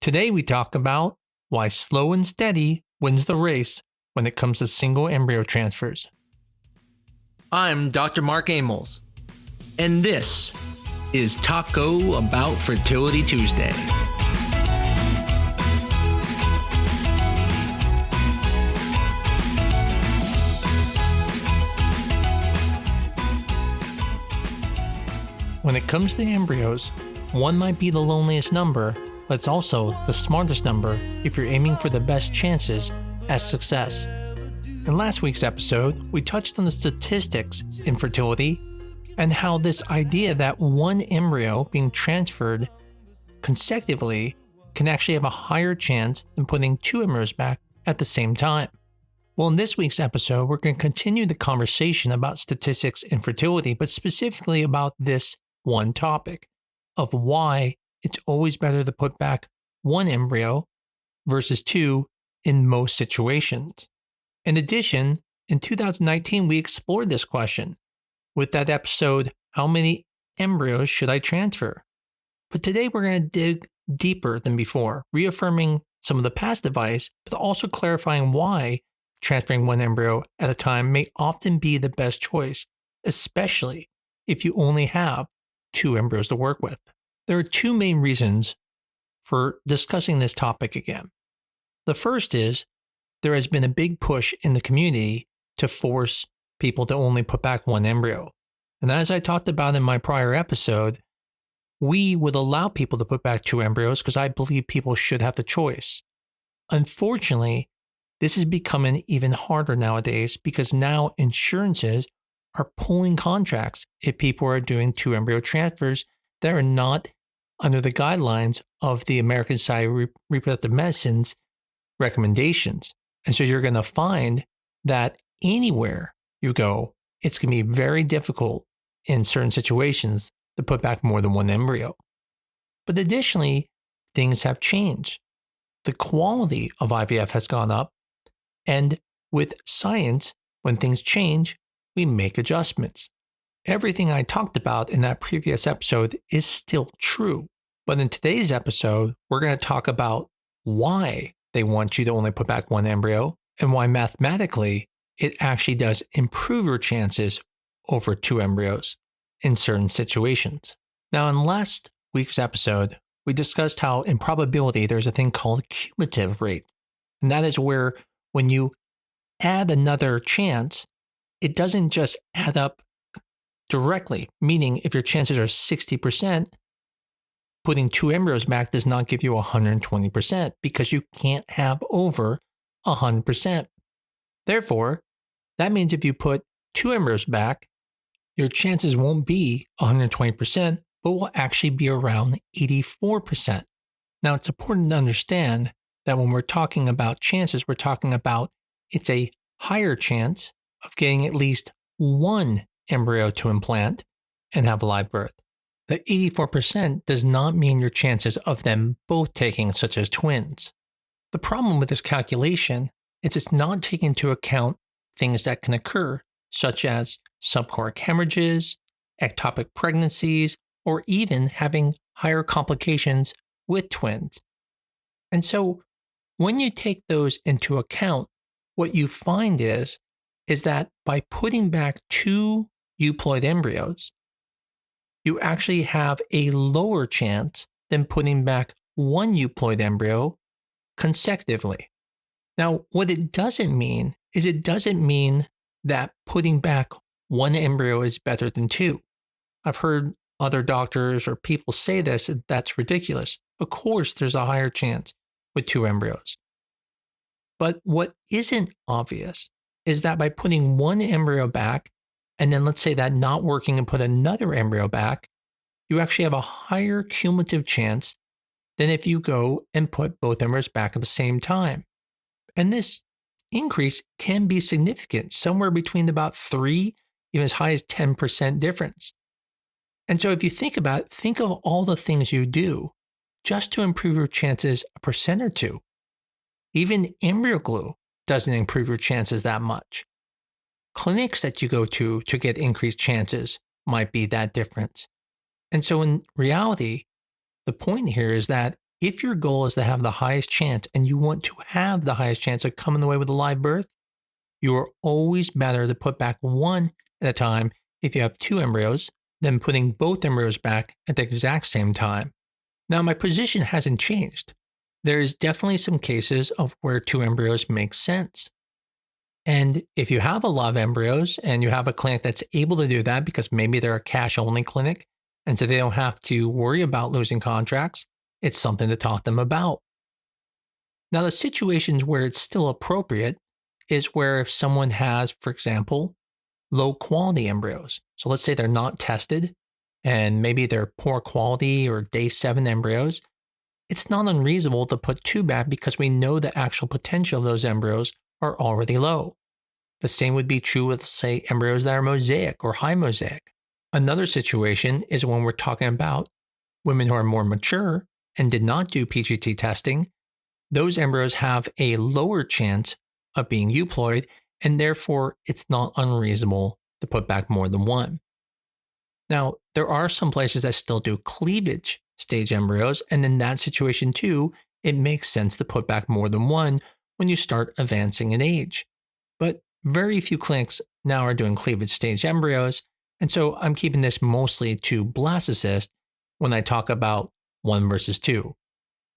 Today we talk about why slow and steady wins the race when it comes to single embryo transfers. I'm Dr. Mark Amols, and this is Taco Bout Fertility Tuesday. When it comes to embryos, one might be the loneliest number, but it's also the smartest number if you're aiming for the best chances at success. In last week's episode, we touched on the statistics in fertility and how this idea that one embryo being transferred consecutively can actually have a higher chance than putting two embryos back at the same time. Well, in this week's episode, we're going to continue the conversation about statistics in fertility, but specifically about this one topic of why it's always better to put back one embryo versus two in most situations. In addition, in 2019, we explored this question with that episode, How Many Embryos Should I Transfer? But today we're going to dig deeper than before, reaffirming some of the past advice, but also clarifying why transferring one embryo at a time may often be the best choice, especially if you only have two embryos to work with. There are two main reasons for discussing this topic again. The first is there has been a big push in the community to force people to only put back one embryo. And as I talked about in my prior episode, we would allow people to put back two embryos because I believe people should have the choice. Unfortunately, this is becoming even harder nowadays because now insurances are pulling contracts if people are doing two embryo transfers that are not under the guidelines of the American Society of Reproductive Medicine's recommendations. And so you're going to find that anywhere you go, it's going to be very difficult in certain situations to put back more than one embryo. But additionally, things have changed. The quality of IVF has gone up. And with science, when things change, we make adjustments. Everything I talked about in that previous episode is still true. But in today's episode, we're going to talk about why they want you to only put back one embryo and why mathematically it actually does improve your chances over two embryos in certain situations. Now, in last week's episode, we discussed how in probability there's a thing called cumulative rate. And that is where when you add another chance, it doesn't just add up directly, meaning if your chances are 60%, putting two embryos back does not give you 120% because you can't have over 100%. Therefore, that means if you put two embryos back, your chances won't be 120%, but will actually be around 84%. Now, it's important to understand that when we're talking about chances, we're talking about it's a higher chance of getting at least one embryo to implant and have a live birth. The 84% does not mean your chances of them both taking, such as twins. The problem with this calculation is it's not taking into account things that can occur, such as subchoric hemorrhages, ectopic pregnancies, or even having higher complications with twins. And so when you take those into account, what you find is that by putting back two euploid embryos, you actually have a lower chance than putting back one euploid embryo consecutively. Now, what it doesn't mean is it doesn't mean that putting back one embryo is better than two. I've heard other doctors or people say this, and that's ridiculous. Of course, there's a higher chance with two embryos. But what isn't obvious is that by putting one embryo back, and then let's say that not working and put another embryo back, you actually have a higher cumulative chance than if you go and put both embryos back at the same time. And this increase can be significant, somewhere between about 3, even as high as 10% difference. And so if you think about it, think of all the things you do just to improve your chances a percent or two. Even embryo glue doesn't improve your chances that much. Clinics that you go to get increased chances might be that difference. And so in reality, the point here is that if your goal is to have the highest chance and you want to have the highest chance of coming away with a live birth, you are always better to put back one at a time if you have two embryos than putting both embryos back at the exact same time. Now, my position hasn't changed. There is definitely some cases of where two embryos make sense. And if you have a lot of embryos and you have a clinic that's able to do that because maybe they're a cash-only clinic and so they don't have to worry about losing contracts, it's something to talk to them about. Now, the situations where it's still appropriate is where if someone has, for example, low-quality embryos. So let's say they're not tested and maybe they're poor quality or day 7 embryos. It's not unreasonable to put two back because we know the actual potential of those embryos are already low. The same would be true with, say, embryos that are mosaic or high mosaic. Another situation is when we're talking about women who are more mature and did not do PGT testing. Those embryos have a lower chance of being euploid, and therefore it's not unreasonable to put back more than one. Now, there are some places that still do cleavage stage embryos, and in that situation too, it makes sense to put back more than one when you start advancing in age. But very few clinics now are doing cleavage stage embryos, and so I'm keeping this mostly to blastocyst when I talk about 1 versus 2.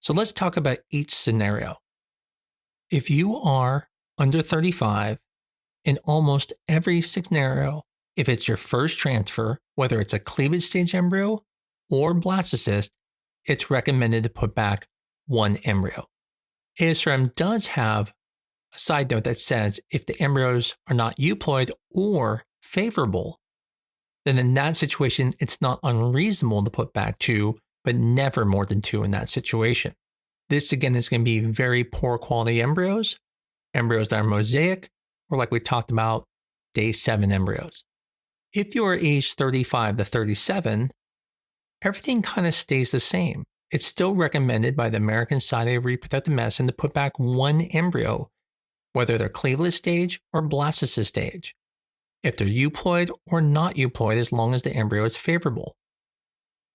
So let's talk about each scenario. If you are under 35, in almost every scenario, if it's your first transfer, whether it's a cleavage stage embryo or blastocyst, it's recommended to put back one embryo. ASRM does have a side note that says if the embryos are not euploid or favorable, then in that situation, it's not unreasonable to put back two, but never more than two in that situation. This again is going to be very poor quality embryos that are mosaic, or like we talked about, day 7 embryos. If you are age 35 to 37, everything kind of stays the same. It's still recommended by the American Society of Reproductive Medicine to put back one embryo, whether they're cleavage stage or blastocyst stage, if they're euploid or not euploid, as long as the embryo is favorable.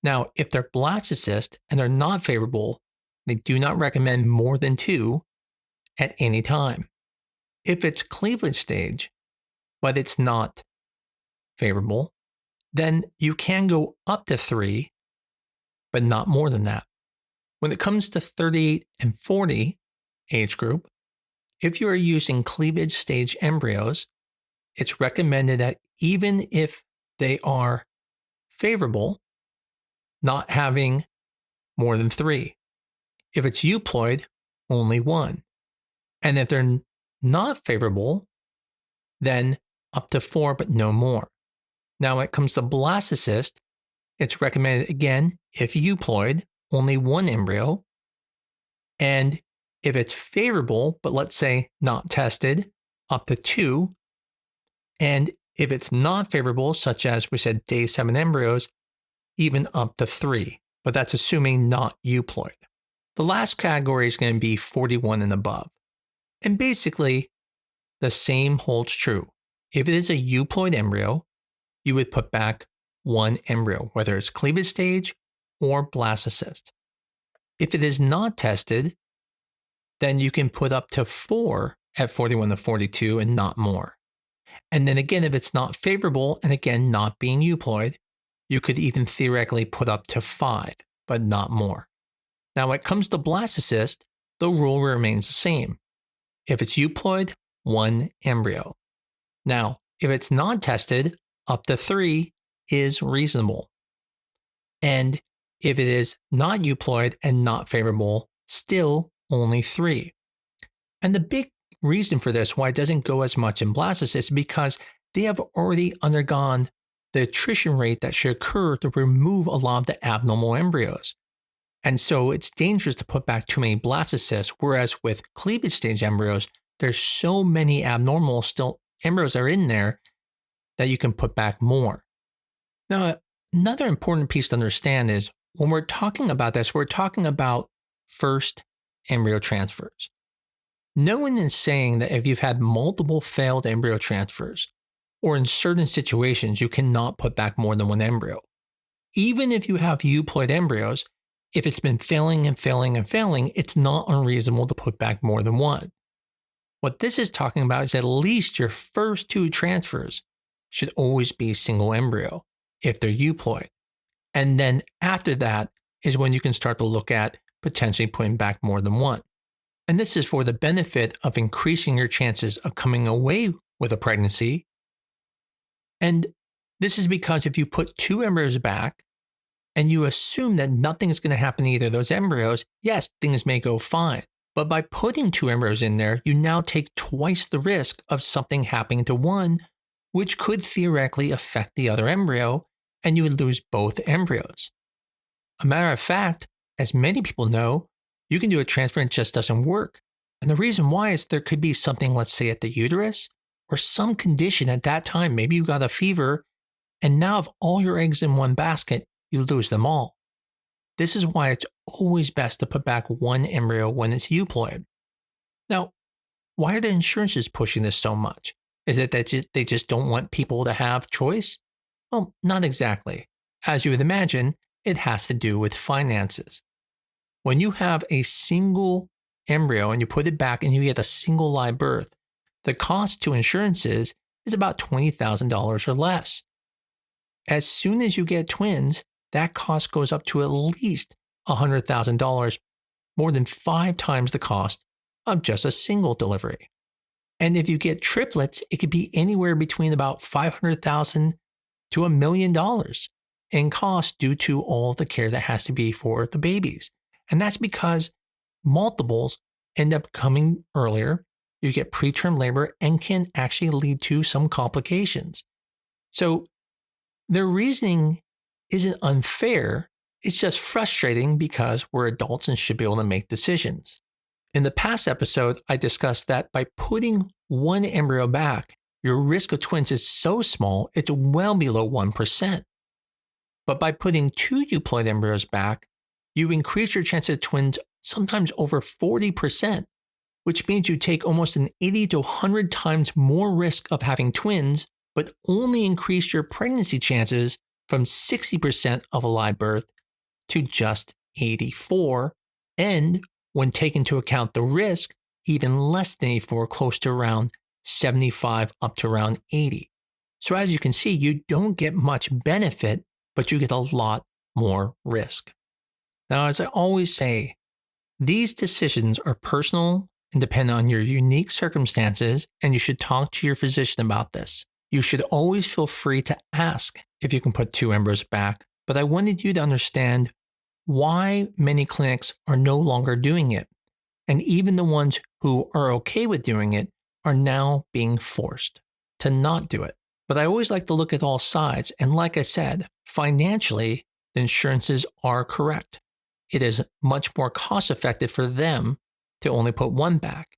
Now, if they're blastocyst and they're not favorable, they do not recommend more than 2 at any time. If it's cleavage stage, but it's not favorable, then you can go up to 3, but not more than that. When it comes to 38 and 40 age group, if you are using cleavage stage embryos, it's recommended that even if they are favorable, not having more than 3. If it's euploid, only 1. And if they're not favorable, then up to 4, but no more. Now, when it comes to blastocyst, it's recommended, again, if euploid, only 1 embryo. And if it's favorable, but let's say not tested, up to 2. And if it's not favorable, such as we said day 7 embryos, even up to 3. But that's assuming not euploid. The last category is going to be 41 and above. And basically, the same holds true. If it is a euploid embryo, you would put back 1 embryo, whether it's cleavage stage or blastocyst. If it is not tested, then you can put up to 4 at 41 to 42 and not more. And then again, if it's not favorable and again not being euploid, you could even theoretically put up to 5, but not more. Now, when it comes to blastocyst, the rule remains the same. If it's euploid, 1 embryo. Now, if it's not tested, up to 3 is reasonable. And if it is not euploid and not favorable, still only 3. And the big reason for this, why it doesn't go as much in blastocyst, is because they have already undergone the attrition rate that should occur to remove a lot of the abnormal embryos. And so it's dangerous to put back too many blastocysts, whereas with cleavage stage embryos, there's so many abnormal still embryos are in there that you can put back more. Now, another important piece to understand is when we're talking about this, we're talking about first embryo transfers. No one is saying that if you've had multiple failed embryo transfers, or in certain situations, you cannot put back more than 1 embryo. Even if you have euploid embryos, if it's been failing and failing and failing, it's not unreasonable to put back more than one. What this is talking about is at least your first 2 transfers should always be single embryo if they're euploid. And then after that is when you can start to look at potentially putting back more than one. And this is for the benefit of increasing your chances of coming away with a pregnancy. And this is because if you put 2 embryos back and you assume that nothing is going to happen to either of those embryos, yes, things may go fine. But by putting 2 embryos in there, you now take twice the risk of something happening to one, which could theoretically affect the other embryo, and you would lose both embryos. A matter of fact, as many people know, you can do a transfer and it just doesn't work. And the reason why is there could be something, let's say at the uterus, or some condition at that time. Maybe you got a fever, and now of all your eggs in one basket, you lose them all. This is why it's always best to put back one embryo when it's euploid. Now, why are the insurances pushing this so much? Is it that they just don't want people to have choice? Well, not exactly. As you would imagine, it has to do with finances. When you have a single embryo and you put it back and you get a single live birth, the cost to insurances is about $20,000 or less. As soon as you get twins, that cost goes up to at least $100,000, more than 5 times the cost of just a single delivery. And if you get triplets, it could be anywhere between about $500,000 to $1 million in cost due to all the care that has to be for the babies. And that's because multiples end up coming earlier. You get preterm labor and can actually lead to some complications. So their reasoning isn't unfair. It's just frustrating because we're adults and should be able to make decisions. In the past episode, I discussed that by putting one embryo back, your risk of twins is so small, it's well below 1%. But by putting 2 euploid embryos back, you increase your chance of twins sometimes over 40%, which means you take almost an 80 to 100 times more risk of having twins, but only increase your pregnancy chances from 60% of a live birth to just 84%, and when taken into account the risk, even less than 84, close to around 75 up to around 80. So as you can see, you don't get much benefit, but you get a lot more risk. Now, as I always say, these decisions are personal and depend on your unique circumstances, and you should talk to your physician about this. You should always feel free to ask if you can put 2 embryos back, but I wanted you to understand why many clinics are no longer doing it. And even the ones who are okay with doing it are now being forced to not do it. But I always like to look at all sides. And like I said, financially, the insurances are correct. It is much more cost effective for them to only put one back.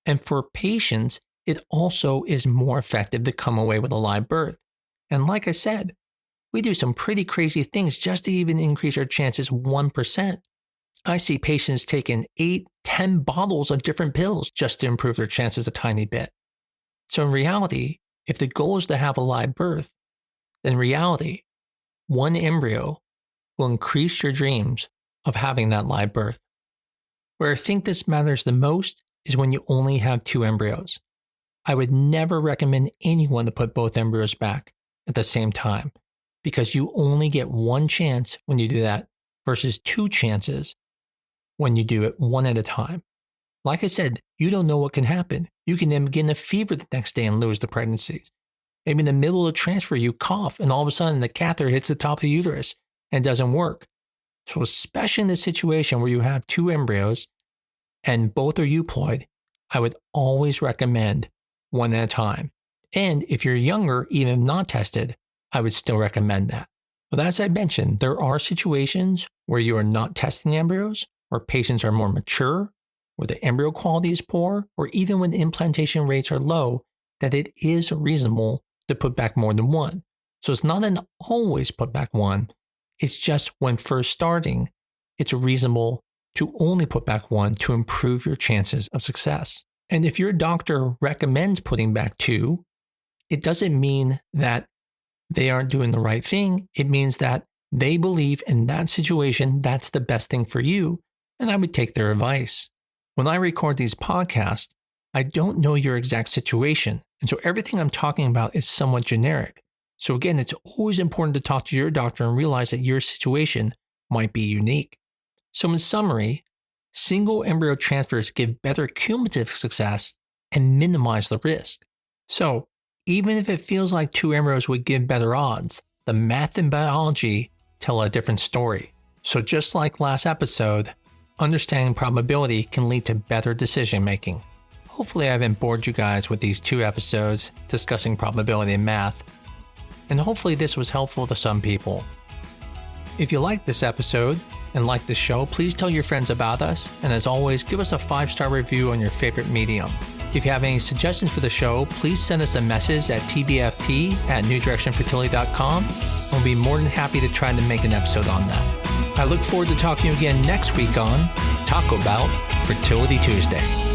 And for patients, it also is more effective to come away with a live birth. And like I said, we do some pretty crazy things just to even increase our chances 1%. I see patients taking 8, 10 bottles of different pills just to improve their chances a tiny bit. So in reality, if the goal is to have a live birth, then in reality, one embryo will increase your dreams of having that live birth. Where I think this matters the most is when you only have 2 embryos. I would never recommend anyone to put both embryos back at the same time, because you only get one chance when you do that versus 2 chances when you do it one at a time. Like I said, you don't know what can happen. You can then begin a fever the next day and lose the pregnancy. Maybe in the middle of the transfer, you cough and all of a sudden the catheter hits the top of the uterus and doesn't work. So especially in the situation where you have 2 embryos and both are euploid, I would always recommend one at a time. And if you're younger, even if not tested, I would still recommend that. But as I mentioned, there are situations where you are not testing embryos, where patients are more mature, where the embryo quality is poor, or even when the implantation rates are low, that it is reasonable to put back more than one. So it's not an always put back one. It's just when first starting, it's reasonable to only put back one to improve your chances of success. And if your doctor recommends putting back 2, it doesn't mean that they aren't doing the right thing. It means that They believe in that situation that's the best thing for you, and I would take their advice. When I record these podcasts, I don't know your exact situation, and so everything I'm talking about is somewhat generic. So again, it's always important to talk to your doctor and realize that your situation might be unique. So in summary, single embryo transfers give better cumulative success and minimize the risk. So even if it feels like 2 embryos would give better odds, the math and biology tell a different story. So just like last episode, understanding probability can lead to better decision making. Hopefully I haven't bored you guys with these 2 episodes discussing probability and math, and hopefully this was helpful to some people. If you liked this episode and like the show, please tell your friends about us, and as always, give us a 5-star review on your favorite medium. If you have any suggestions for the show, please send us a message at tbft@newdirectionfertility.com, and we'll be more than happy to try to make an episode on that. I look forward to talking to you again next week on Taco Bout Fertility Tuesday.